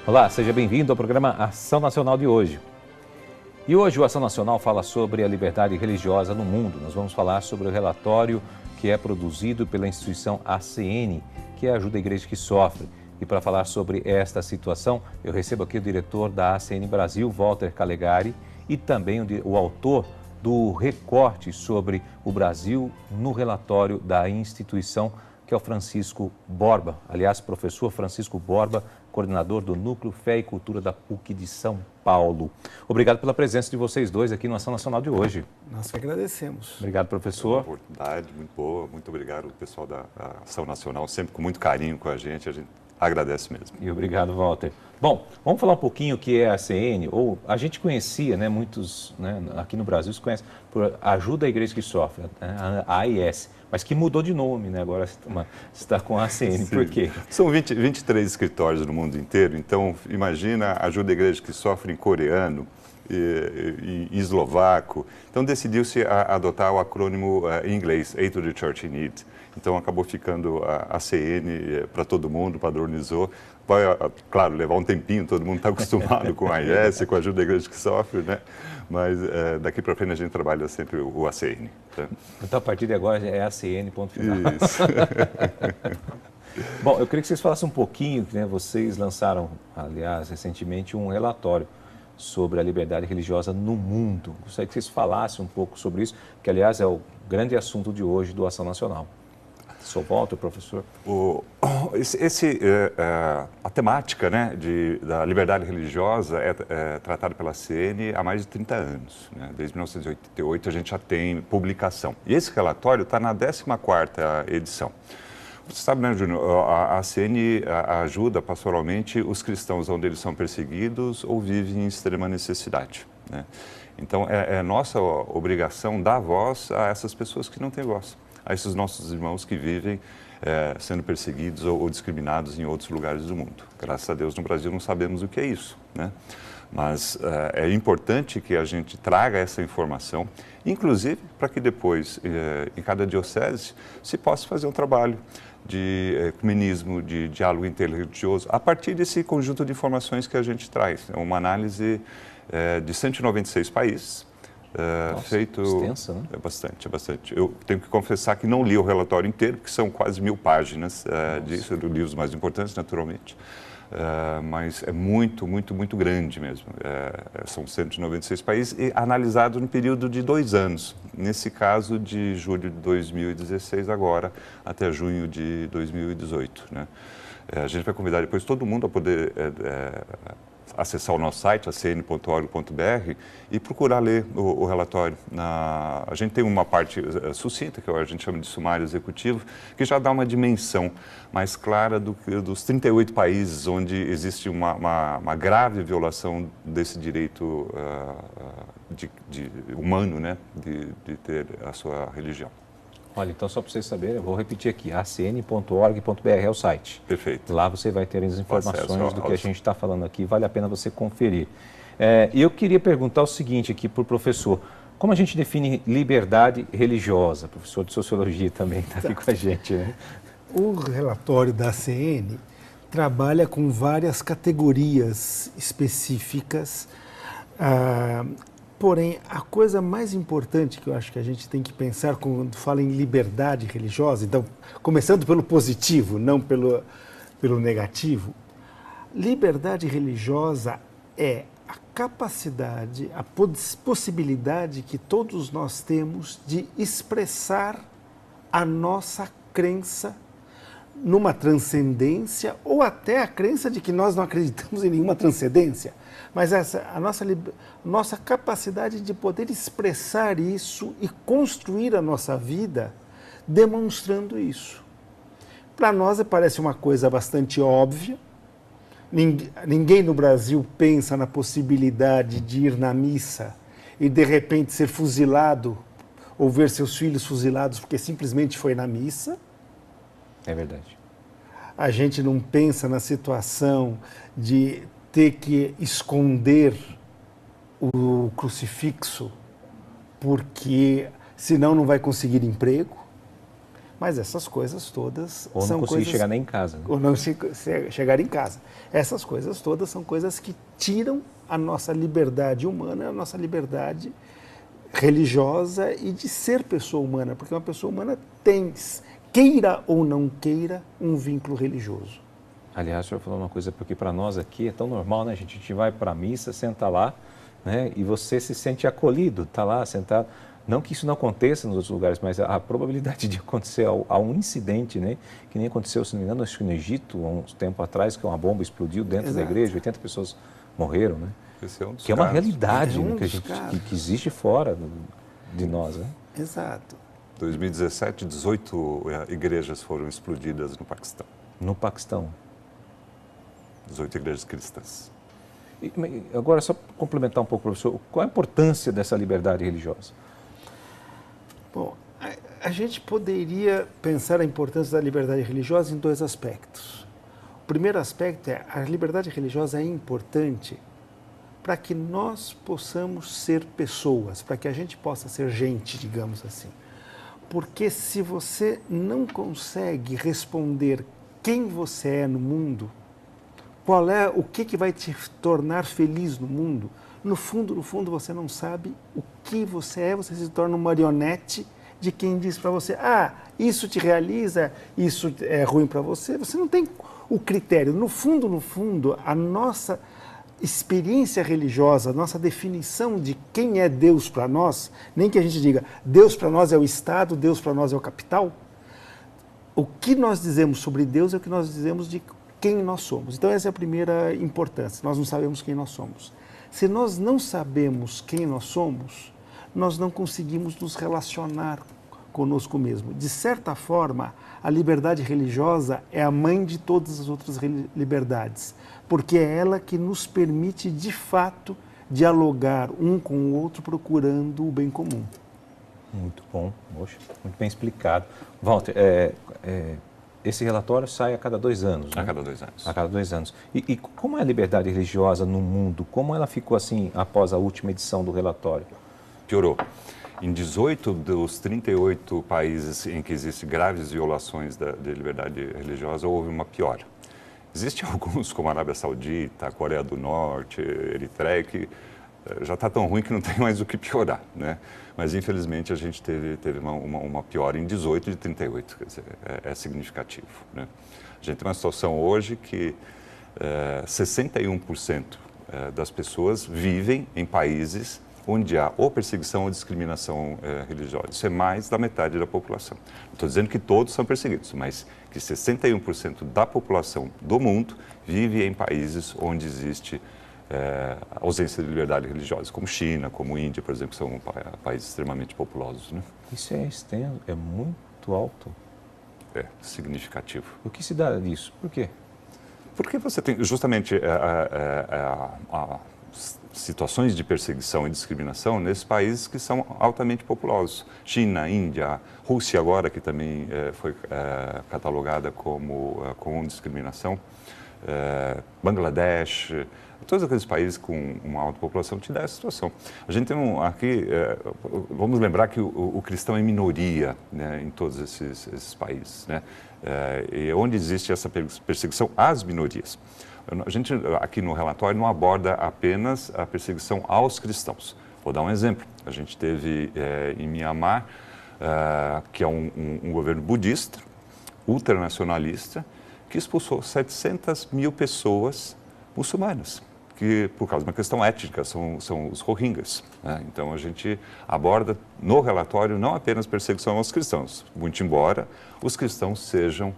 Olá, seja bem-vindo ao programa Ação Nacional de hoje. E hoje o Ação Nacional fala sobre a liberdade religiosa no mundo. Nós vamos falar sobre o relatório que é produzido pela instituição ACN, que ajuda a igreja que sofre. E para falar sobre esta situação, eu recebo aqui o diretor da ACN Brasil, Walter Calegari, e também o autor do recorte sobre o Brasil no relatório da instituição, que é o Francisco Borba. Aliás, professor Francisco Borba, coordenador do Núcleo Fé e Cultura da PUC de São Paulo. Obrigado pela presença de vocês dois aqui no Ação Nacional de hoje. Nós que agradecemos. Obrigado, professor. É uma oportunidade muito boa. Muito obrigado, pessoal da Ação Nacional, sempre com muito carinho com a gente agradece mesmo. E obrigado, Walter. Bom, vamos falar um pouquinho o que é a ACN, ou a gente conhecia, né, muitos aqui no Brasil se conhecem por Ajuda a Igreja que Sofre, a AIS, mas que mudou de nome, né? Agora está com a ACN. Sim. Por quê? São 23 escritórios no mundo inteiro, então imagina Ajuda a Igreja que Sofre em coreano, e eslovaco. Então decidiu-se adotar o acrônimo em inglês, Aid to the Church in Need. Então acabou ficando a ACN para todo mundo, padronizou. Vai, claro, levar um tempinho, todo mundo está acostumado com a AIS, com a Ajuda à Igreja que Sofre, né? Mas daqui para frente a gente trabalha sempre o ACN. Tá? Então a partir de agora é ACN, ponto final. Isso. Bom, eu queria que vocês falassem um pouquinho, né? Vocês lançaram, aliás, recentemente um relatório sobre a liberdade religiosa no mundo. Gostaria que vocês falassem um pouco sobre isso, que aliás é o grande assunto de hoje do Ação Nacional. Sou Walter, professor. A temática, né, da liberdade religiosa é tratada pela CN há mais de 30 anos. Né? Desde 1988 a gente já tem publicação. E esse relatório está na 14ª edição. Você sabe, né, Júnior, a CN ajuda pastoralmente os cristãos onde eles são perseguidos ou vivem em extrema necessidade. Né? Então, é nossa obrigação dar voz a essas pessoas que não têm voz, a esses nossos irmãos que vivem sendo perseguidos ou discriminados em outros lugares do mundo. Graças a Deus, no Brasil não sabemos o que é isso, né? Mas é importante que a gente traga essa informação, inclusive para que depois, em cada diocese, se possa fazer um trabalho de ecumenismo, de diálogo interreligioso, a partir desse conjunto de informações que a gente traz. É uma análise de 196 países. Nossa, feito extensa, né? É bastante. Eu tenho que confessar que não li o relatório inteiro, porque são quase 1000 páginas disso, eu li os mais importantes, naturalmente. Mas é muito grande mesmo. São 196 países e analisado no período de 2 anos. Nesse caso, de julho de 2016 agora até junho de 2018. Né? A gente vai convidar depois todo mundo a poder acessar o nosso site, acn.org.br, e procurar ler o relatório. A gente tem uma parte sucinta, que a gente chama de sumário executivo, que já dá uma dimensão mais clara dos 38 países onde existe uma grave violação desse direito humano, né, de ter a sua religião. Olha, então só para vocês saberem, eu vou repetir aqui, acn.org.br é o site. Perfeito. Lá você vai ter as informações do que a gente está falando aqui, vale a pena você conferir. E eu queria perguntar o seguinte aqui para o professor, como a gente define liberdade religiosa? O professor de Sociologia também está aqui com a gente, né? O relatório da ACN trabalha com várias categorias específicas, porém, a coisa mais importante que eu acho que a gente tem que pensar quando fala em liberdade religiosa, então, começando pelo positivo, não pelo negativo, liberdade religiosa é a capacidade, a possibilidade que todos nós temos de expressar a nossa crença numa transcendência ou até a crença de que nós não acreditamos em nenhuma transcendência. Mas a nossa capacidade de poder expressar isso e construir a nossa vida demonstrando isso. Para nós parece uma coisa bastante óbvia. Ninguém no Brasil pensa na possibilidade de ir na missa e de repente ser fuzilado ou ver seus filhos fuzilados porque simplesmente foi na missa. É verdade. A gente não pensa na situação de ter que esconder o crucifixo porque senão não vai conseguir emprego. Mas essas coisas todas Ou são não conseguir coisas... chegar nem em casa. Né? Ou não chegar em casa. Essas coisas todas são coisas que tiram a nossa liberdade humana, a nossa liberdade religiosa e de ser pessoa humana, porque uma pessoa humana tem, queira ou não queira, um vínculo religioso. Aliás, o senhor falou uma coisa, porque para nós aqui é tão normal, né? A gente vai para a missa, senta lá, né? E você se sente acolhido, está lá sentado. Não que isso não aconteça nos outros lugares, mas a probabilidade de acontecer um incidente, né? Que nem aconteceu, se não me engano, acho que no Egito, há uns tempo atrás, que uma bomba explodiu dentro da igreja, 80 pessoas morreram, né? Esse é um dos que é uma casos. realidade, né? que existe fora de nós, né? Exato. Em 2017, 18 igrejas foram explodidas no Paquistão. No Paquistão. 18 igrejas cristãs. E, agora, só para complementar um pouco, professor, qual a importância dessa liberdade religiosa? Bom, a gente poderia pensar a importância da liberdade religiosa em dois aspectos. O primeiro aspecto é a liberdade religiosa é importante para que nós possamos ser pessoas, para que a gente possa ser gente, digamos assim. Porque se você não consegue responder quem você é no mundo, qual é o que vai te tornar feliz no mundo, no fundo você não sabe o que você é, você se torna uma marionete de quem diz para você, isso te realiza, isso é ruim para você, você não tem o critério. No fundo, a nossa experiência religiosa, a nossa definição de quem é Deus para nós, nem que a gente diga Deus para nós é o Estado, Deus para nós é o capital, o que nós dizemos sobre Deus é o que nós dizemos de quem nós somos. Então essa é a primeira importância, nós não sabemos quem nós somos. Se nós não sabemos quem nós somos, nós não conseguimos nos relacionar conosco mesmo. De certa forma, a liberdade religiosa é a mãe de todas as outras liberdades, porque é ela que nos permite, de fato, dialogar um com o outro procurando o bem comum. Muito bom, poxa, muito bem explicado. Walter, esse relatório sai a cada 2 anos, né? A cada 2 anos. A cada 2 anos. E como é a liberdade religiosa no mundo? Como ela ficou assim após a última edição do relatório? Piorou. Em 18 dos 38 países em que existem graves violações da liberdade religiosa, houve uma piora. Existem alguns, como a Arábia Saudita, a Coreia do Norte, Eritreia, que já está tão ruim que não tem mais o que piorar, né? Mas, infelizmente, a gente teve uma piora em 18 de 38, quer dizer, é significativo, né? A gente tem uma situação hoje que 61% das pessoas vivem em países onde há ou perseguição ou discriminação religiosa. Isso é mais da metade da população. Não estou dizendo que todos são perseguidos, mas que 61% da população do mundo vive em países onde existe ausência de liberdade religiosa, como China, como Índia, por exemplo, que são países extremamente populosos, né? Isso é extenso, é muito alto. É significativo. O que se dá disso? Por quê? Porque você tem justamente situações de perseguição e discriminação nesses países que são altamente populosos. China, Índia, Rússia agora, que também foi catalogada como discriminação, Bangladesh, todos aqueles países com uma alta população te dá essa situação. A gente tem aqui, vamos lembrar que o cristão é minoria, né, em todos esses países, né? E onde existe essa perseguição às minorias. A gente, aqui no relatório, não aborda apenas a perseguição aos cristãos. Vou dar um exemplo. A gente teve em Mianmar, que é um governo budista, ultranacionalista, que expulsou 700 mil pessoas muçulmanas, que por causa de uma questão étnica, são os Rohingyas, né? Então a gente aborda no relatório não apenas perseguição aos cristãos, muito embora os cristãos seja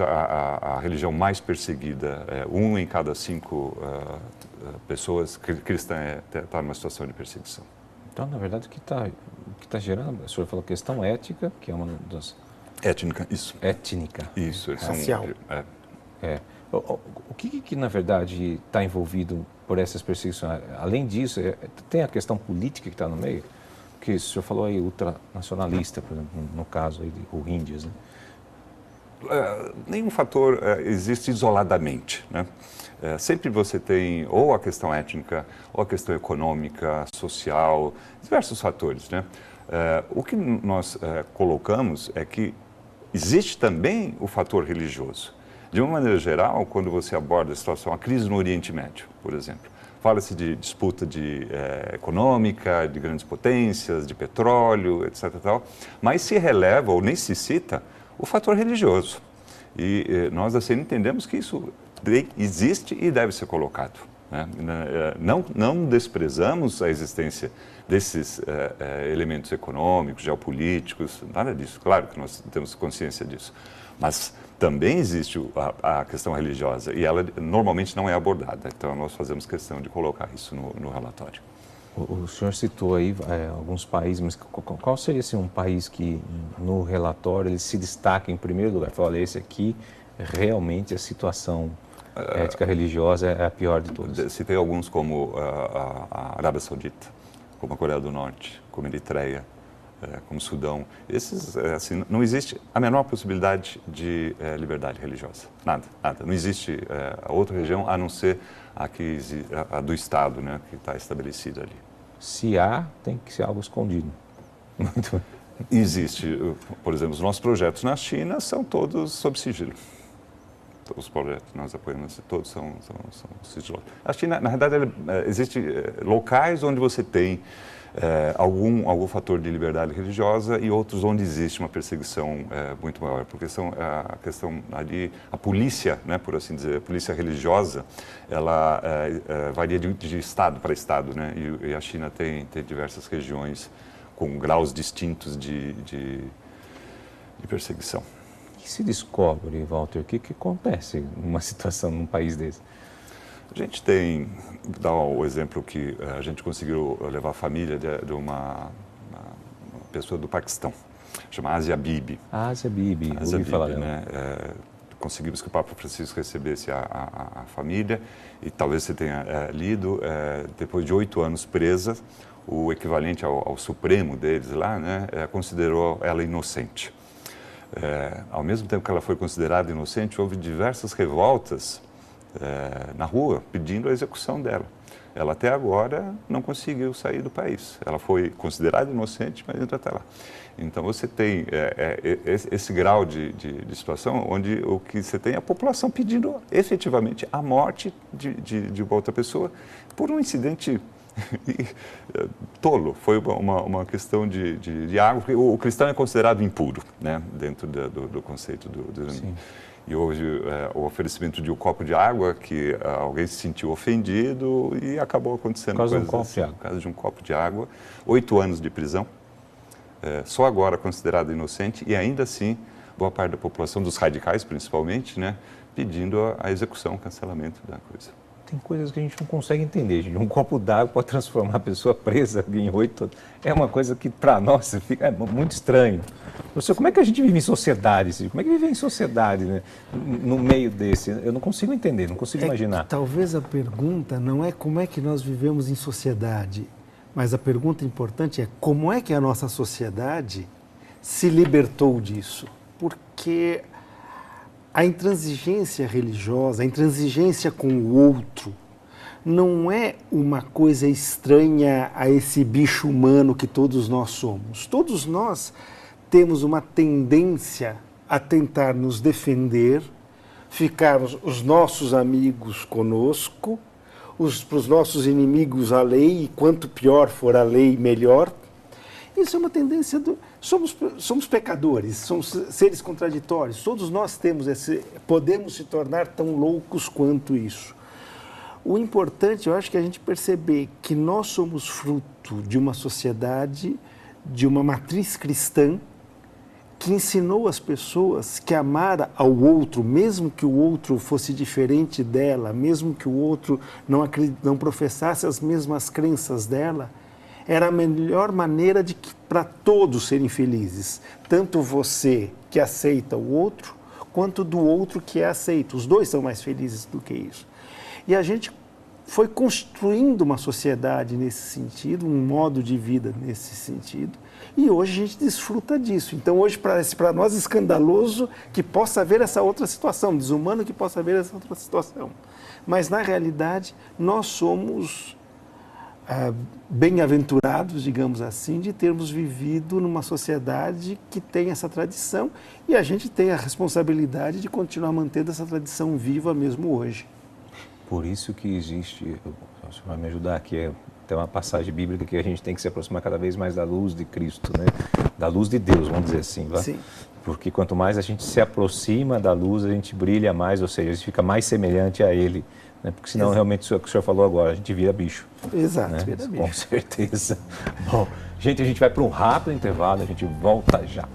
a religião mais perseguida, 1 em cada 5 pessoas cristã está numa situação de perseguição. Então, na verdade, o que está gerando, o senhor falou questão ética, que é uma das... Étnica, isso. Étnica. Isso, racial. O que na verdade, está envolvido por essas perseguições? Além disso, tem a questão política que está no meio? Porque o senhor falou aí ultranacionalista, por exemplo, no caso aí de Rohingyas, né? Nenhum fator existe isoladamente, né? Sempre você tem ou a questão étnica, ou a questão econômica, social, diversos fatores, né? O que nós colocamos é que existe também o fator religioso. De uma maneira geral, quando você aborda a situação, a crise no Oriente Médio, por exemplo, fala-se de disputa econômica, de grandes potências, de petróleo, etc. Tal, mas se releva ou nem se cita o fator religioso. E nós da CN entendemos que isso existe e deve ser colocado. Né? Não desprezamos a existência desses elementos econômicos, geopolíticos, nada disso. Claro que nós temos consciência disso. Mas também existe a questão religiosa e ela normalmente não é abordada. Então, nós fazemos questão de colocar isso no relatório. O senhor citou aí alguns países, mas qual seria assim, um país que no relatório ele se destaca em primeiro lugar? Fala, olha, esse aqui realmente a situação ética religiosa é a pior de todas. Citei alguns como a Arábia Saudita, como a Coreia do Norte, como a Eritreia, como o Sudão. Esses, assim, não existe a menor possibilidade de liberdade religiosa. Nada, nada. Não existe outra região a não ser a do Estado, né, que está estabelecida ali. Se há, tem que ser algo escondido. Muito. Existe, por exemplo, os nossos projetos na China são todos sob sigilo. Os projetos que nós apoiamos, todos são sigilosos. A China, na verdade, existem locais onde você tem algum fator de liberdade religiosa e outros onde existe uma perseguição muito maior, porque a questão ali, a polícia, né, por assim dizer, a polícia religiosa, ela varia de estado para estado, né, e a China tem diversas regiões com graus distintos de perseguição. O que se descobre, Walter, o que acontece numa situação num país desse? A gente tem, dá o exemplo que a gente conseguiu levar a família de uma pessoa do Paquistão, chama Asia Bibi. Asia Bibi, ouvi falar dela. Né? Conseguimos que o Papa Francisco recebesse a família e talvez você tenha lido, depois de 8 anos presa, o equivalente ao Supremo deles lá, né, considerou ela inocente. Ao mesmo tempo que ela foi considerada inocente, houve diversas revoltas na rua pedindo a execução dela. Ela até agora não conseguiu sair do país. Ela foi considerada inocente, mas ainda está lá. Então você tem esse grau de situação onde o que você tem é a população pedindo efetivamente a morte de outra pessoa por um incidente tolo. Foi uma questão de água, porque o cristão é considerado impuro, né, dentro do conceito do Sim. E houve o oferecimento de um copo de água que alguém se sentiu ofendido e acabou acontecendo coisas assim, por causa de um copo de água. 8 anos de prisão, só agora considerado inocente e ainda assim boa parte da população, dos radicais principalmente, né, pedindo a execução, o cancelamento da coisa. Tem coisas que a gente não consegue entender, gente. Um copo d'água pode transformar a pessoa presa em 8 anos. É uma coisa que, para nós, fica muito estranho. Professor, como é que a gente vive em sociedade? Como é que vive em sociedade, né? No meio desse? Eu não consigo entender, não consigo imaginar. Talvez a pergunta não é como é que nós vivemos em sociedade, mas a pergunta importante é como é que a nossa sociedade se libertou disso. Porque a intransigência religiosa, a intransigência com o outro, não é uma coisa estranha a esse bicho humano que todos nós somos. Todos nós temos uma tendência a tentar nos defender, ficar os nossos amigos conosco, para os nossos inimigos a lei, e quanto pior for a lei, melhor. Isso é uma tendência somos pecadores, somos seres contraditórios. Todos nós temos podemos se tornar tão loucos quanto isso. O importante, eu acho, que a gente perceber que nós somos fruto de uma sociedade, de uma matriz cristã, que ensinou as pessoas que amar ao outro, mesmo que o outro fosse diferente dela, mesmo que o outro não professasse as mesmas crenças dela, era a melhor maneira para todos serem felizes. Tanto você que aceita o outro, quanto do outro que é aceito. Os dois são mais felizes do que isso. E a gente foi construindo uma sociedade nesse sentido, um modo de vida nesse sentido. E hoje a gente desfruta disso. Então hoje parece para nós escandaloso que possa haver essa outra situação, desumano que possa haver essa outra situação. Mas na realidade nós somos bem-aventurados, digamos assim, de termos vivido numa sociedade que tem essa tradição e a gente tem a responsabilidade de continuar mantendo essa tradição viva mesmo hoje. Por isso que existe, você vai me ajudar aqui, tem uma passagem bíblica que a gente tem que se aproximar cada vez mais da luz de Cristo, né? Da luz de Deus, vamos dizer assim. Vai? Sim. Porque quanto mais a gente se aproxima da luz, a gente brilha mais, ou seja, a gente fica mais semelhante a Ele. Né? Porque senão, realmente, isso que o senhor falou agora, a gente vira bicho. Exato, né? vira bicho. Com certeza. Bom, gente, a gente vai para um rápido intervalo, a gente volta já.